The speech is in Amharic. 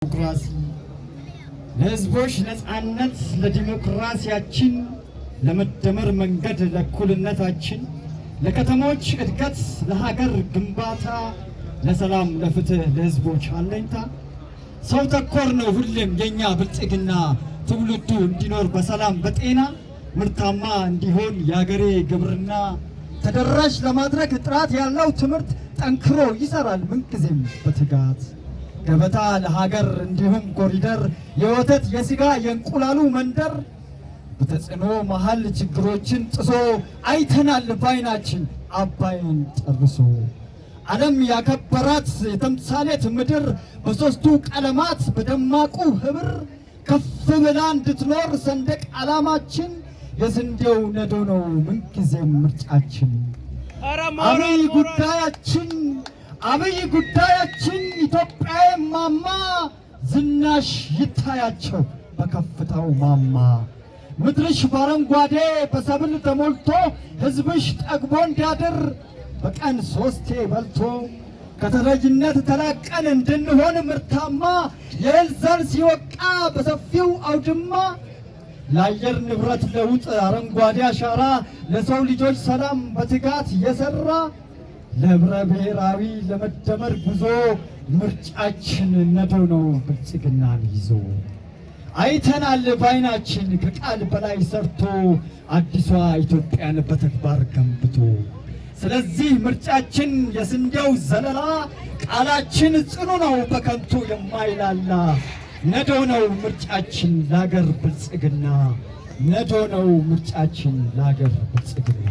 ዲሞክራሲ ለህዝቦች ነፃነት ለዲሞክራሲያችን ለመደመር መንገድ ለእኩልነታችን ለከተሞች እድገት ለሀገር ግንባታ ለሰላም ለፍትህ ለህዝቦች አለኝታ ሰው ተኮር ነው ሁሌም የኛ ብልጽግና ትውልዱ እንዲኖር በሰላም በጤና ምርታማ እንዲሆን ያገሬ ግብርና ተደራሽ ለማድረግ ጥራት ያለው ትምህርት ጠንክሮ ይሰራል ምንጊዜም በትጋት ገበታ ለሀገር እንዲሁም ኮሪደር የወተት የስጋ የእንቁላሉ መንደር በተጽዕኖ መሃል ችግሮችን ጥሶ አይተናል ባይናችን አባይን ጨርሶ ዓለም ያከበራት የተምሳሌት ምድር በሶስቱ ቀለማት በደማቁ ህብር ከፍ ብላ እንድትኖር ሰንደቅ ዓላማችን የስንዴው ነዶ ነው ምንጊዜም ምርጫችን አብይ ጉዳያችን ኢትዮጵያዊ ማማ ዝናሽ ይታያቸው በከፍታው ማማ ምድርሽ በአረንጓዴ በሰብል ተሞልቶ ህዝብሽ ጠግቦ እንዲያድር በቀን 3 በልቶ ከተረጅነት ተላቀን እንድንሆን ምርታማ የእህል ዘር ሲወቃ በሰፊው አውድማ ለአየር ንብረት ለውጥ አረንጓዴ አሻራ ለሰው ልጆች ሰላም በትጋት የሰራ ለህብረ ብሔራዊ ለመደመር ጉዞ ምርጫችን ነዶ ነው ብልጽግናን ይዞ አይተናል ባይናችን ከቃል በላይ ሰርቶ አዲሷ ኢትዮጵያን በተግባር ገንብቶ ስለዚህ ምርጫችን የስንዴው ዘለላ ቃላችን ጽኑ ነው በከንቱ የማይላላ ነዶ ነው ምርጫችን ለሀገር ብልጽግና ነዶ ነው ምርጫችን ለሀገር ብልጽግና